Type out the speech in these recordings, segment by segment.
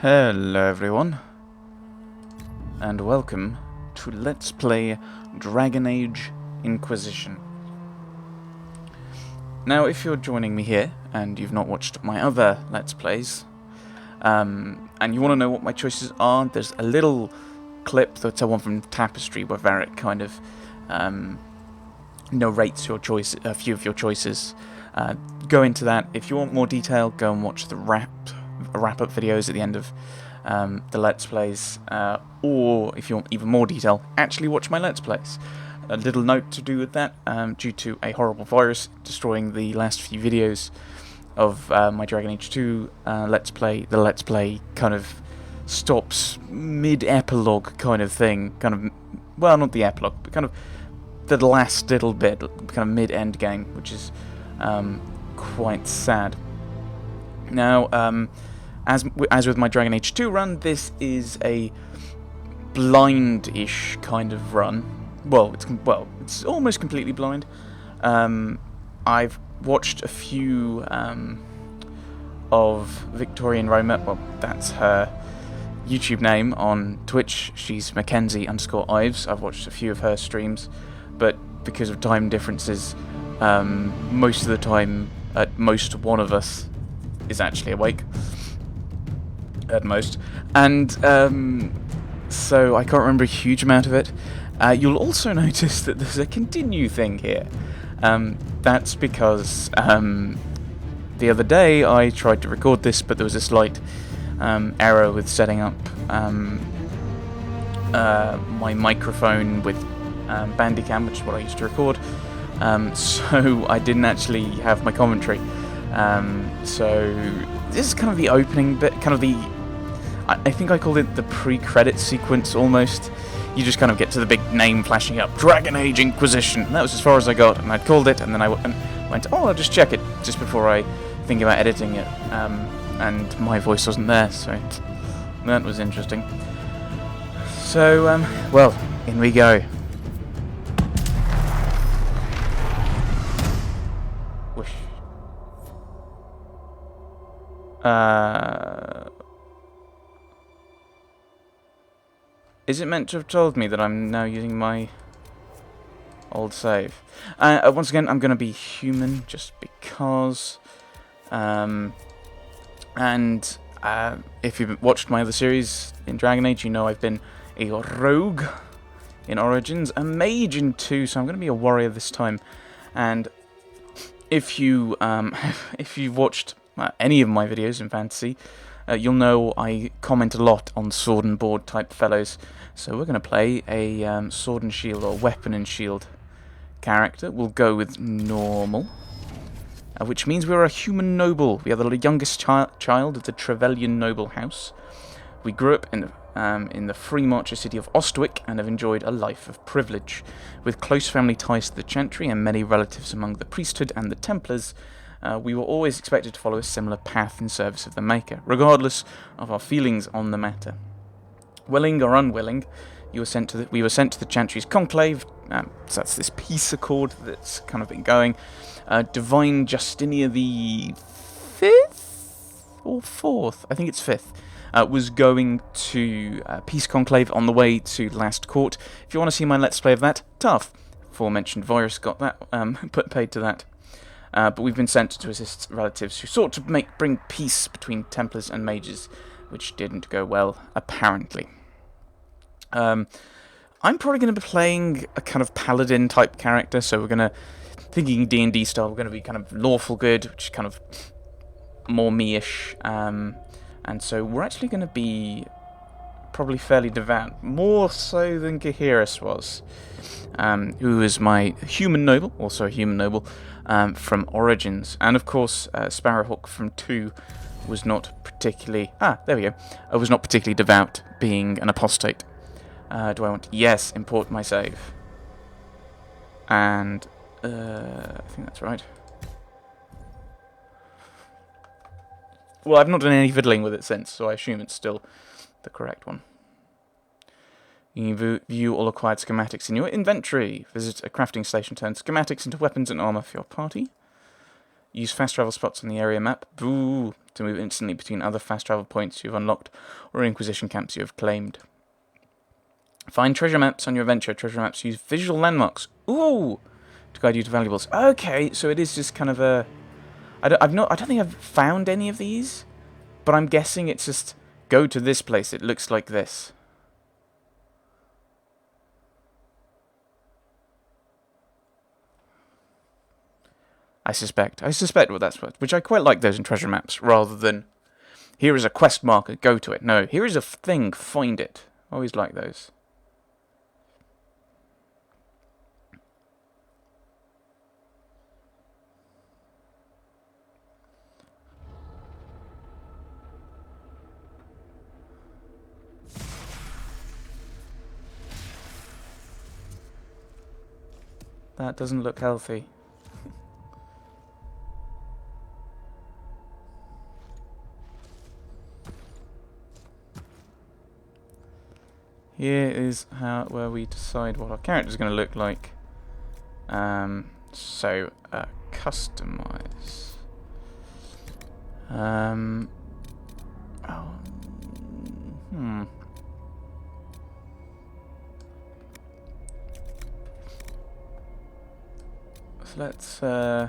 Hello everyone, and welcome to Let's Play Dragon Age Inquisition. Now, if you're joining me here, and you've not watched my other Let's Plays, and you want to know what my choices are, there's a little clip that's one from Tapestry where Varric kind of narrates your choice, a few of your choices. Go into that. If you want more detail, go and watch the wrap-up videos at the end of the Let's Plays, or if you want even more detail, actually watch my Let's Plays. A little note to do with that, due to a horrible virus destroying the last few videos of my Dragon Age 2 Let's Play, the Let's Play kind of stops mid-epilogue kind of thing, well, not the epilogue, but kind of the last little bit, kind of mid-end game, which is quite sad. Now, as with my Dragon Age 2 run, this is a blind-ish kind of run. Well, it's almost completely blind. I've watched a few of Victorian Roma. Well, that's her YouTube name on Twitch. She's Mackenzie_Ives. I've watched a few of her streams, but because of time differences, most of the time, at most one of us is actually awake. At most. And so I can't remember a huge amount of it. You'll also notice that there's a continue thing here. That's because the other day I tried to record this, but there was a slight error with setting up my microphone with Bandicam, which is what I used to record. So I didn't actually have my commentary. So this is kind of the opening bit, kind of the... I think I called it the pre-credit sequence, almost. You just kind of get to the big name flashing up, Dragon Age Inquisition, and that was as far as I got, and I'd called it, and then I went, oh, I'll just check it, just before I think about editing it, and my voice wasn't there, so that was interesting. So, well, in we go. Whoosh. Is it meant to have told me that I'm now using my old save? Once again, I'm going to be human, just because. And if you've watched my other series in Dragon Age, you know I've been a rogue in Origins, a mage in 2, so I'm going to be a warrior this time. And if you've watched any of my videos in fantasy, you'll know I comment a lot on sword and board type fellows, so we're going to play a sword and shield, or weapon and shield character. We'll go with normal, which means we're a human noble. We are the youngest child of the Trevelyan noble house. We grew up in the free marcher city of Ostwick and have enjoyed a life of privilege. With close family ties to the Chantry and many relatives among the priesthood and the Templars, we were always expected to follow a similar path in service of the Maker, regardless of our feelings on the matter. Willing or unwilling, we were sent to the Chantry's conclave, so that's this peace accord that's kind of been going. Divine Justinia the 5th? Or 4th? I think it's 5th. Was going to Peace Conclave on the way to Last Court. If you want to see my Let's Play of that, tough. Aforementioned virus got that, paid to that. But we've been sent to assist relatives who sought to bring peace between Templars and mages, which didn't go well, apparently. I'm probably going to be playing a kind of paladin type character, so we're going to, thinking D&D style, we're going to be kind of lawful good, which is kind of more me-ish, and so we're actually going to be probably fairly devout, more so than Gaheris was, who is my human noble, also a human noble, from Origins, and of course Sparrowhawk from 2 was not particularly, there we go, was not particularly devout, being an apostate. Do I want to, yes, import my save, and I think that's right. Well, I've not done any fiddling with it since, so I assume it's still the correct one. You can view all acquired schematics in your inventory. Visit a crafting station, turn schematics into weapons and armor for your party. Use fast travel spots on the area map. Boo! to move instantly between other fast travel points you've unlocked or Inquisition camps you have claimed. Find treasure maps on your adventure. Treasure maps use visual landmarks. Ooh! To guide you to valuables. Okay, so it is just kind of a... I don't think I've found any of these, but I'm guessing it's just go to this place. It looks like this. I suspect what that's worth, which I quite like those in treasure maps, rather than here is a quest marker, go to it. No, here is a thing, find it. Always like those. That doesn't look healthy. Here is where we decide what our character is going to look like. So, customize. So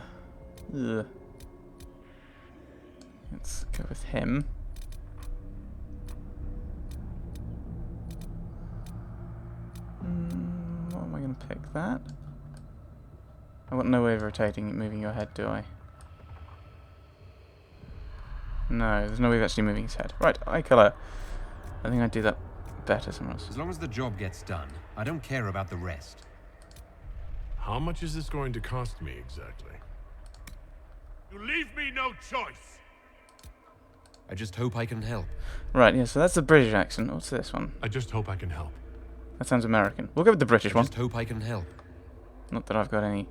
let's go with him. What am I going to pick? That? I've got no way of rotating, moving your head, do I? No, there's no way of actually moving his head. Right, eye colour. I think I'd do that better somewhere else. As long as the job gets done, I don't care about the rest. How much is this going to cost me exactly? You leave me no choice. I just hope I can help. Right, yeah, so that's the British accent. What's this one? I just hope I can help. That sounds American. We'll go with the British one. I just hope I can help. Not that I've got any.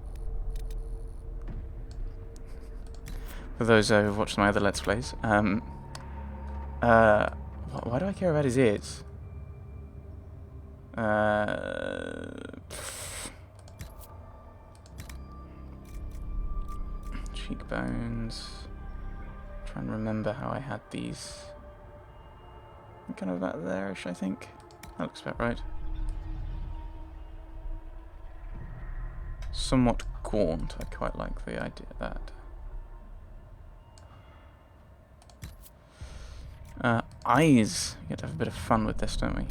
For those who've watched my other Let's Plays. Why do I care about his ears? Cheekbones. Trying to remember how I had these. Kind of about there-ish, I think. That looks about right. Somewhat gaunt. I quite like the idea of that. Eyes. We get to have a bit of fun with this, don't we?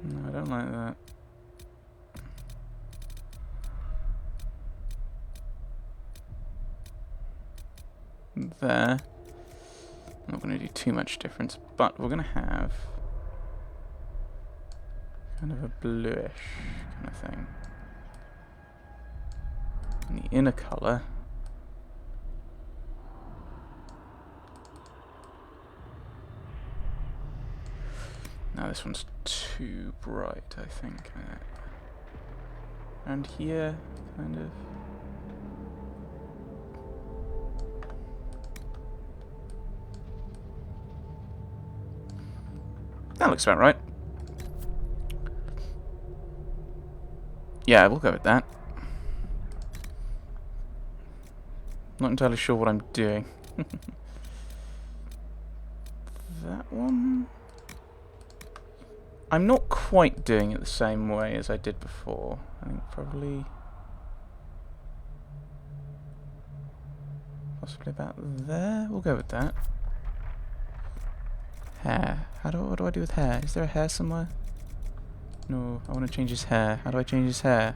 No, I don't like that. There. I'm not going to do too much difference, but we're going to have kind of a bluish kind of thing. And the inner colour. Now this one's too bright, I think. And here, kind of. That looks about right. Yeah, we'll go with that. Not entirely sure what I'm doing. That one? I'm not quite doing it the same way as I did before. I think probably... possibly about there? We'll go with that. Hair. What do I do with hair? Is there a hair somewhere? No, I want to change his hair. How do I change his hair?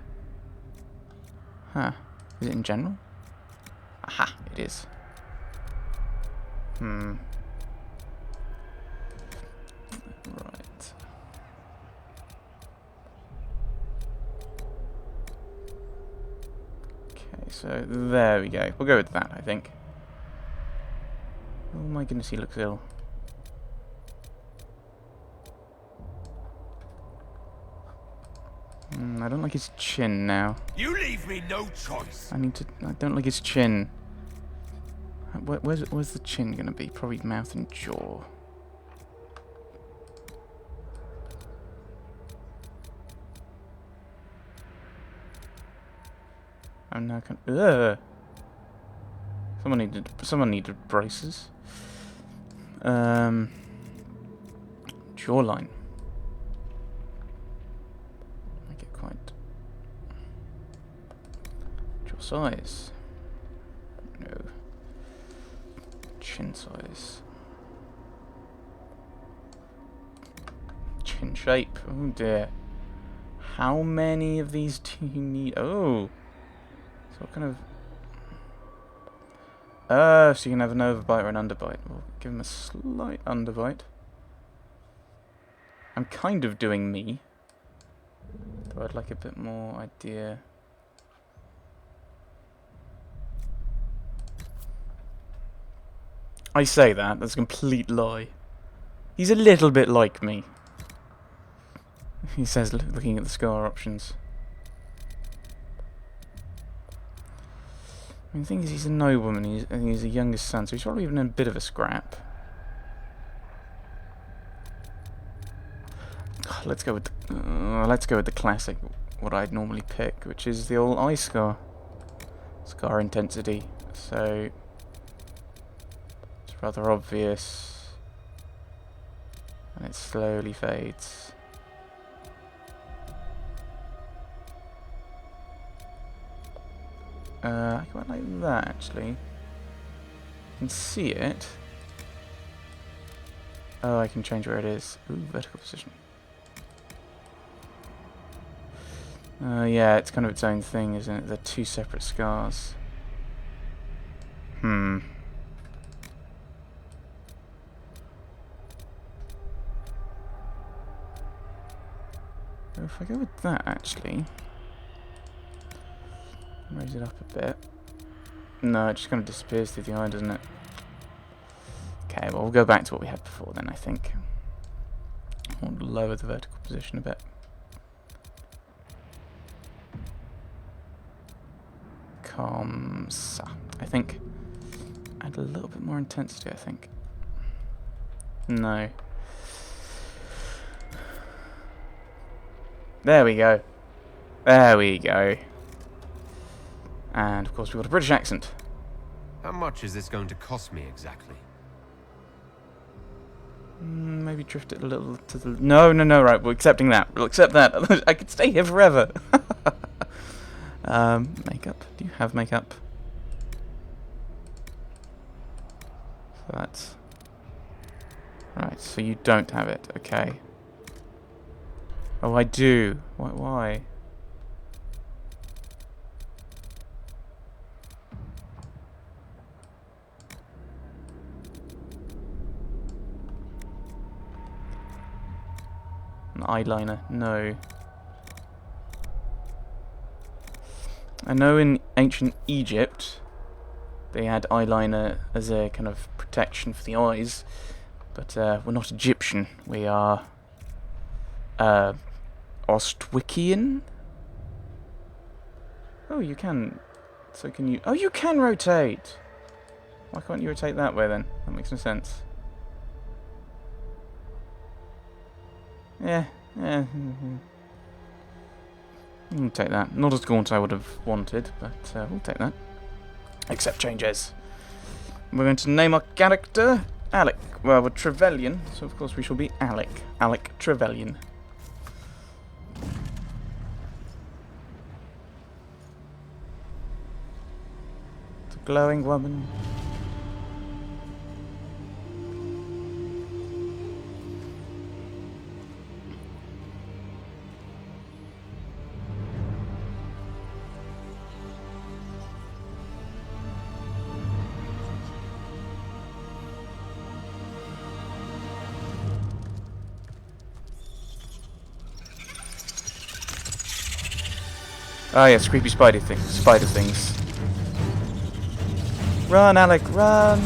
Huh. Is it in general? Aha, it is. Right. Okay, so there we go. We'll go with that, I think. Oh my goodness, he looks ill. I don't like his chin now. You leave me no choice. I don't like his chin. Where's the chin gonna be? Probably mouth and jaw. I'm now ugh. Someone needed braces. Jawline. Make it quite. Jaw size. No. Chin size. Chin shape. Oh dear. How many of these do you need? Oh. So what kind of... so you can have an overbite or an underbite. We'll give him a slight underbite. I'm kind of doing me. Though I'd like a bit more idea. I say that, that's a complete lie. He's a little bit like me. He says, looking at the scar options. I mean, the thing is, he's a nobleman, he's the youngest son, so he's probably even in a bit of a scrap. Let's go with the classic, what I'd normally pick, which is the old eye scar. Scar intensity. So it's rather obvious, and it slowly fades. I quite like that, actually. You can see it. Oh, I can change where it is. Ooh, vertical position. Yeah, it's kind of its own thing, isn't it? They're two separate scars. So if I go with that, actually... raise it up a bit. No, it just kind of disappears through the eye, doesn't it? Okay, well, we'll go back to what we had before then, I think. We'll lower the vertical position a bit. Comsa. I think. Add a little bit more intensity, I think. No. There we go. There we go. And, of course, we've got a British accent. How much is this going to cost me exactly? Maybe drift it a little to the... No, right, we're accepting that. We'll accept that. I could stay here forever. Makeup. Do you have makeup? So that's... Right, so you don't have it. Okay. Oh, I do. Why? An eyeliner, no. I know in ancient Egypt they had eyeliner as a kind of protection for the eyes, but we're not Egyptian. We are Ostwikian. Oh, you can. So can you? Oh, you can rotate. Why can't you rotate that way then? That makes no sense. Yeah. We'll take that. Not as gaunt I would have wanted, but we'll take that. Accept changes. We're going to name our character Alec. Well, we're Trevelyan, so of course we shall be Alec. Alec Trevelyan. The glowing woman. Oh yes, creepy spider things. Run, Alec, run!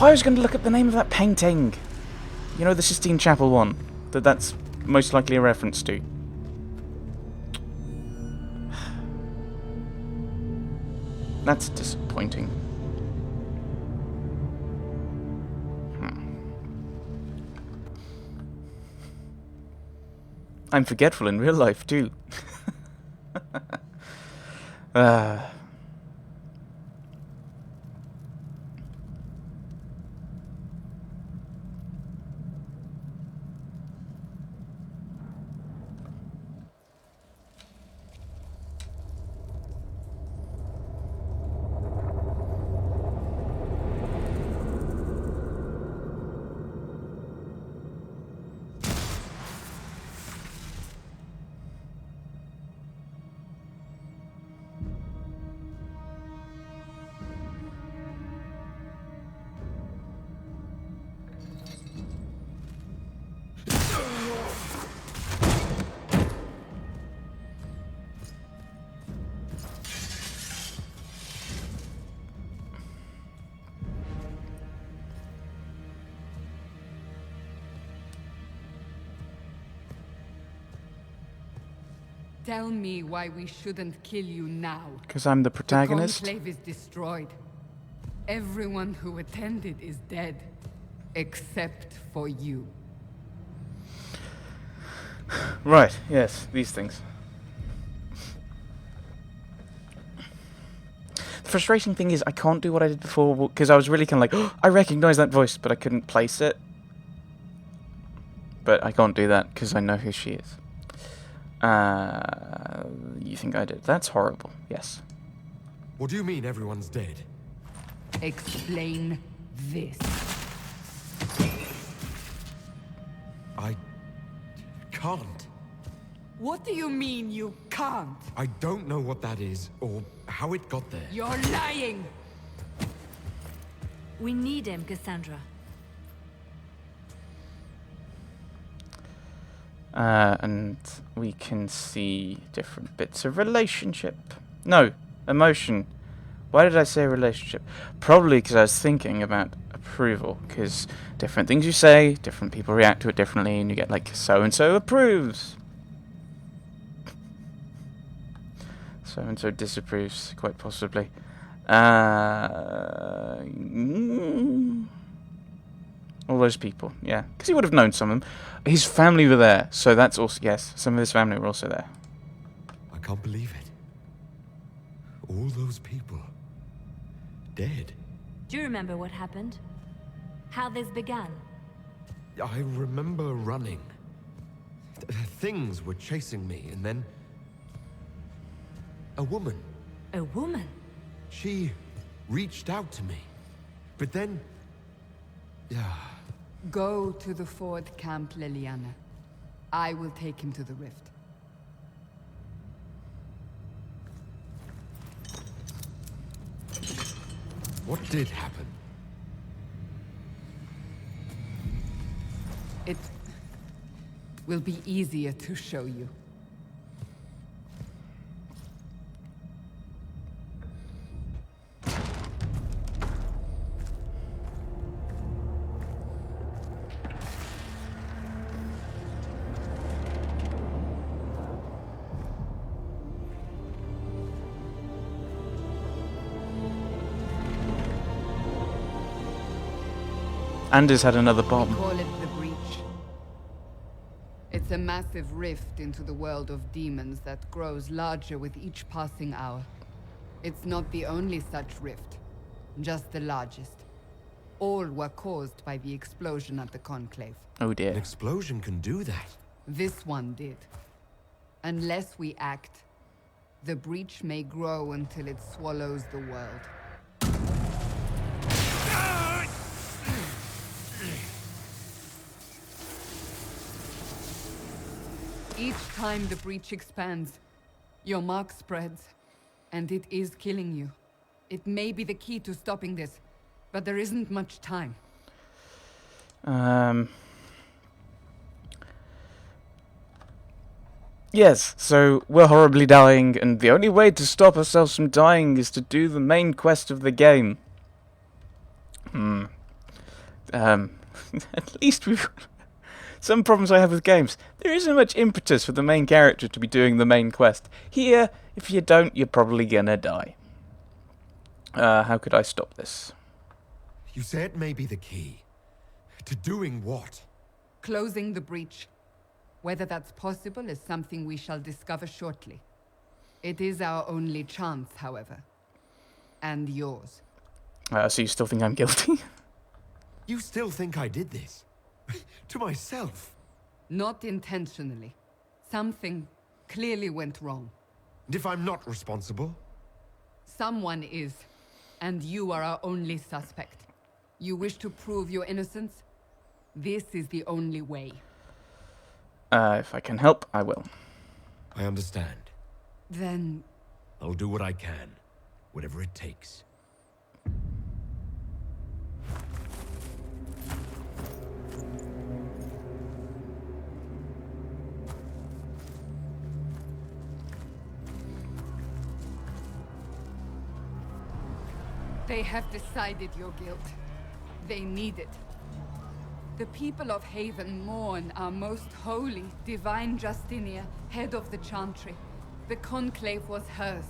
I was going to look up the name of that painting. You know, the Sistine Chapel one. That's most likely a reference to. That's disappointing. I'm forgetful in real life, too. uh, Tell me why we shouldn't kill you now. because I'm the protagonist. The conclave is destroyed. Everyone who attended is dead. Except for you. Right, yes, these things. The frustrating thing is I can't do what I did before, because I was really kind of like, oh, I recognize that voice, but I couldn't place it. But I can't do that, because I know who she is. You think I did? That's horrible, yes. What do you mean everyone's dead? Explain this. I can't. What do you mean you can't? I don't know what that is, or how it got there. You're lying! We need him, Cassandra. And we can see different bits of relationship. No, emotion. Why did I say relationship? Probably because I was thinking about approval, because different things you say, different people react to it differently, and you get like, so-and-so approves. So-and-so disapproves, quite possibly. All those people, yeah. Because he would have known some of them. His family were there, so that's also... Yes, some of his family were also there. I can't believe it. All those people. Dead. Do you remember what happened? How this began? I remember running. Things were chasing me, and then... a woman. A woman? She reached out to me. But then... Go to the Ford Camp, Liliana. I will take him to the rift. What did happen? It will be easier to show you. Anders had another We bomb. call it the Breach. It's a massive rift into the world of demons that grows larger with each passing hour. It's not the only such rift, just the largest. All were caused by the explosion at the Conclave. Oh An dear. explosion can do that. This one did. Unless we act, the Breach may grow until it swallows the world. Each time the Breach expands, your mark spreads, and it is killing you. It may be the key to stopping this, but there isn't much time. Yes, so we're horribly dying, and the only way to stop ourselves from dying is to do the main quest of the game. At least we've... Some problems I have with games. There isn't much impetus for the main character to be doing the main quest. Here, if you don't, you're probably gonna die. How could I stop this? You say it may be the key. To doing what? Closing the Breach. Whether that's possible is something we shall discover shortly. It is our only chance, however. And yours. So you still think I'm guilty? You still think I did this? To myself? Not intentionally. Something clearly went wrong. And if I'm not responsible? Someone is, and you are our only suspect. You wish to prove your innocence? This is the only way. If I can help, I will. I understand. Then... I'll do what I can. Whatever it takes. They have decided your guilt. They need it. The people of Haven mourn our most holy, divine Justinia, head of the Chantry. The Conclave was hers.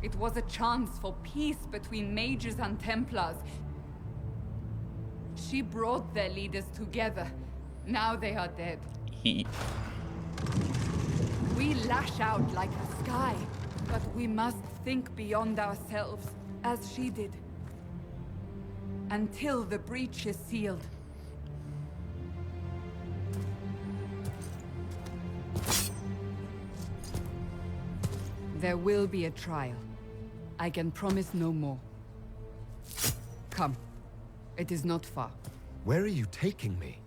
It was a chance for peace between mages and Templars. She brought their leaders together. Now they are dead. He... We lash out like the sky, but we must think beyond ourselves, as she did. Until the breach is sealed. There will be a trial. I can promise no more. Come. It is not far. Where are you taking me?